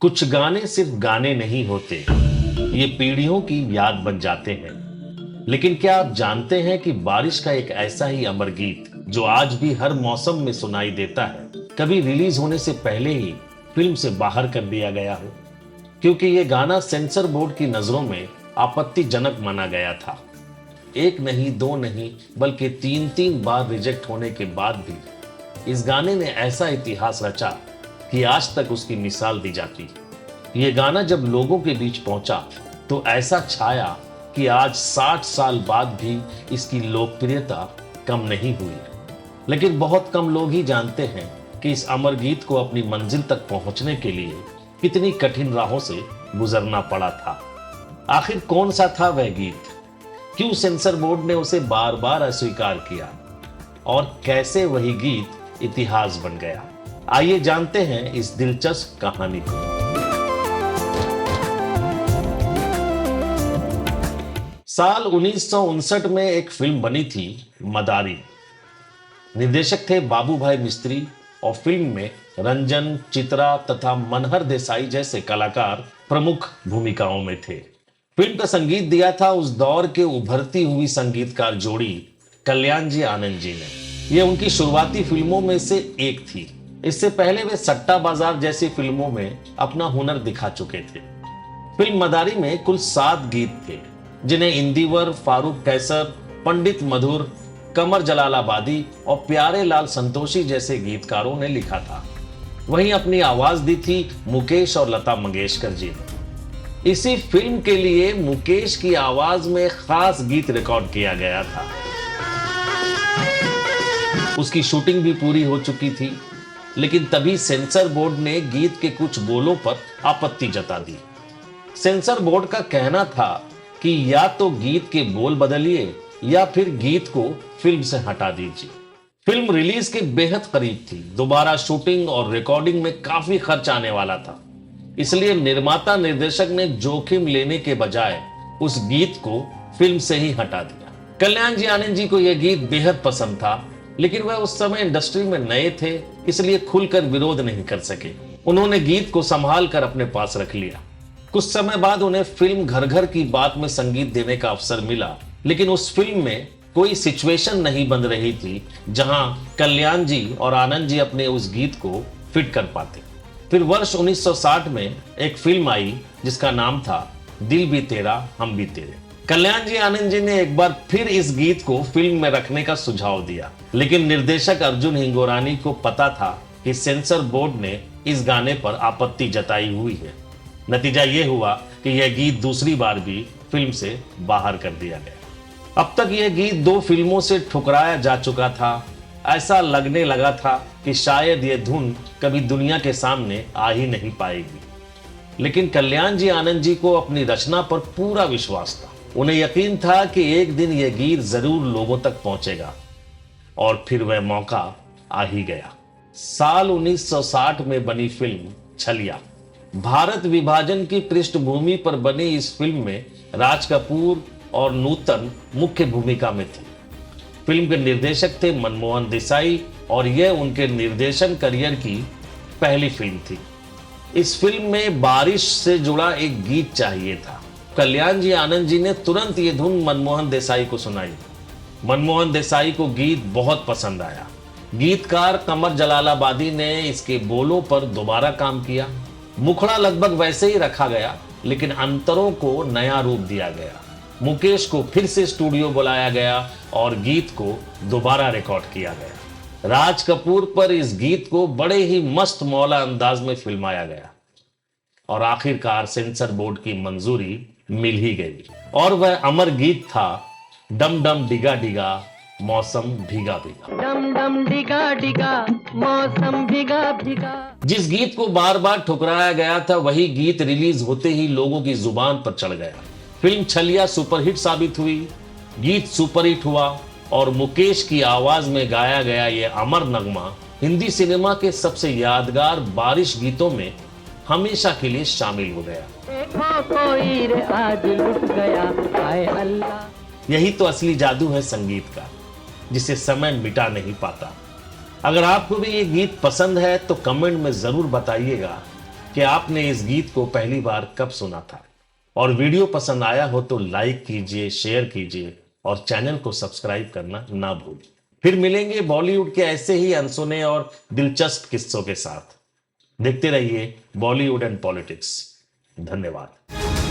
कुछ गाने सिर्फ गाने नहीं होते, ये पीढ़ियों की याद बन जाते हैं। लेकिन क्या आप जानते हैं कि बारिश का एक ऐसा ही अमर गीत जो आज भी हर मौसम में सुनाई देता है, कभी रिलीज होने से पहले ही फिल्म से बाहर कर दिया गया हो, क्योंकि ये गाना सेंसर बोर्ड की नजरों में आपत्तिजनक माना गया था। एक नहीं, दो नहीं, बल्कि तीन तीन बार रिजेक्ट होने के बाद भी इस गाने ने ऐसा इतिहास रचा कि आज तक उसकी मिसाल दी जाती है। ये गाना जब लोगों के बीच पहुंचा तो ऐसा छाया कि आज 60 साल बाद भी इसकी लोकप्रियता कम नहीं हुई। लेकिन बहुत कम लोग ही जानते हैं कि इस अमर गीत को अपनी मंजिल तक पहुंचने के लिए कितनी कठिन राहों से गुजरना पड़ा था। आखिर कौन सा था वह गीत, क्यों सेंसर बोर्ड ने उसे बार बार अस्वीकार किया और कैसे वही गीत इतिहास बन गया। आइए जानते हैं इस दिलचस्प कहानी को। साल 1959 में एक फिल्म बनी थी मदारी। निर्देशक थे बाबू भाई मिस्त्री और फिल्म में रंजन, चित्रा तथा मनहर देसाई जैसे कलाकार प्रमुख भूमिकाओं में थे। फिल्म का संगीत दिया था उस दौर के उभरती हुई संगीतकार जोड़ी कल्याण जी आनंद जी ने। यह उनकी शुरुआती फिल्मों में से एक थी। इससे पहले वे सट्टा बाजार जैसी फिल्मों में अपना हुनर दिखा चुके थे। फिल्म मदारी में कुल 7 गीत थे, जिन्हें इंदिवर, फारूक कैसर, पंडित मधुर, कमर जलालाबादी और प्यारे लाल संतोषी जैसे गीतकारों ने लिखा था। वहीं अपनी आवाज दी थी मुकेश और लता मंगेशकर जी ने। इसी फिल्म के लिए मुकेश की आवाज में खास गीत रिकॉर्ड किया गया था। उसकी शूटिंग भी पूरी हो चुकी थी, लेकिन तभी सेंसर बोर्ड ने गीत के कुछ बोलों पर आपत्ति जता दी। सेंसर बोर्ड का कहना था कि या तो गीत के बोल बदलिए या फिर गीत को फिल्म से हटा दीजिए। फिल्म रिलीज के बेहद करीब थी। दोबारा शूटिंग और रिकॉर्डिंग में काफी खर्च आने वाला था, इसलिए निर्माता निर्देशक ने जोखिम लेने के बजाय उस गीत को फिल्म से ही हटा दिया। कल्याण जी आनंद जी को यह गीत बेहद पसंद था, लेकिन वह उस समय इंडस्ट्री में नए थे, इसलिए खुलकर विरोध नहीं कर सके। उन्होंने गीत को संभाल कर अपने पास रख लिया। कुछ समय बाद उन्हें फिल्म घर घर की बात में संगीत देने का अवसर मिला, लेकिन उस फिल्म में कोई सिचुएशन नहीं बन रही थी जहां कल्याण जी और आनंद जी अपने उस गीत को फिट कर पाते। फिर वर्ष 1960 में एक फिल्म आई जिसका नाम था दिल भी तेरा हम भी तेरे। कल्याण जी आनंद जी ने एक बार फिर इस गीत को फिल्म में रखने का सुझाव दिया, लेकिन निर्देशक अर्जुन हिंगोरानी को पता था कि सेंसर बोर्ड ने इस गाने पर आपत्ति जताई हुई है। नतीजा यह हुआ कि यह गीत दूसरी बार भी फिल्म से बाहर कर दिया गया। अब तक यह गीत 2 फिल्मों से ठुकराया जा चुका था। ऐसा लगने लगा था कि शायद यह धुन कभी दुनिया के सामने आ ही नहीं पाएगी। लेकिन कल्याण जी आनंद जी को अपनी रचना पर पूरा विश्वास था। उन्हें यकीन था कि एक दिन यह गीत जरूर लोगों तक पहुंचेगा, और फिर वह मौका आ ही गया। साल 1960 में बनी फिल्म छलिया। भारत विभाजन की पृष्ठभूमि पर बनी इस फिल्म में राज कपूर और नूतन मुख्य भूमिका में थे। फिल्म के निर्देशक थे मनमोहन देसाई और यह उनके निर्देशन करियर की पहली फिल्म थी। इस फिल्म में बारिश से जुड़ा एक गीत चाहिए था। कल्याण जी आनंद जी ने तुरंत ये धुन मनमोहन देसाई को सुनाई। मनमोहन देसाई को गीत बहुत पसंद आया। गीतकार कमर जलालाबादी ने इसके बोलों पर दोबारा काम किया। मुखड़ा लगभग वैसे ही रखा गया, लेकिन अंतरों को नया रूप दिया गया। मुकेश को फिर से स्टूडियो बुलाया गया और गीत को दोबारा रिकॉर्ड किया गया। राज कपूर पर इस गीत को बड़े ही मस्त मौला अंदाज में फिल्माया गया और आखिरकार सेंसर बोर्ड की मंजूरी मिल ही गई, और वह अमर गीत था डम डम डिगा डिगा मौसम भीगा भीगा। डम डम डिगा डिगा मौसम भीगा भीगा। जिस गीत को बार बार ठुकराया गया था, वही गीत रिलीज होते ही लोगों की जुबान पर चढ़ गया। फिल्म छलिया सुपरहिट साबित हुई। गीत सुपरहिट हुआ और मुकेश की आवाज में गाया गया यह अमर नगमा हिंदी सिनेमा के सबसे यादगार बारिश गीतों में हमेशा के लिए शामिल हो गया। कोई रे आज लुट गया, हाय अल्लाह। यही तो असली जादू है संगीत का, जिसे समय मिटा नहीं पाता। अगर आपको भी ये गीत पसंद है तो कमेंट में जरूर बताइएगा कि आपने इस गीत को पहली बार कब सुना था। और वीडियो पसंद आया हो तो लाइक कीजिए, शेयर कीजिए और चैनल को सब्सक्राइब करना ना भूलिए। फिर मिलेंगे बॉलीवुड के ऐसे ही अनसुने और दिलचस्प किस्सों के साथ। देखते रहिए बॉलीवुड एंड पॉलिटिक्स। धन्यवाद।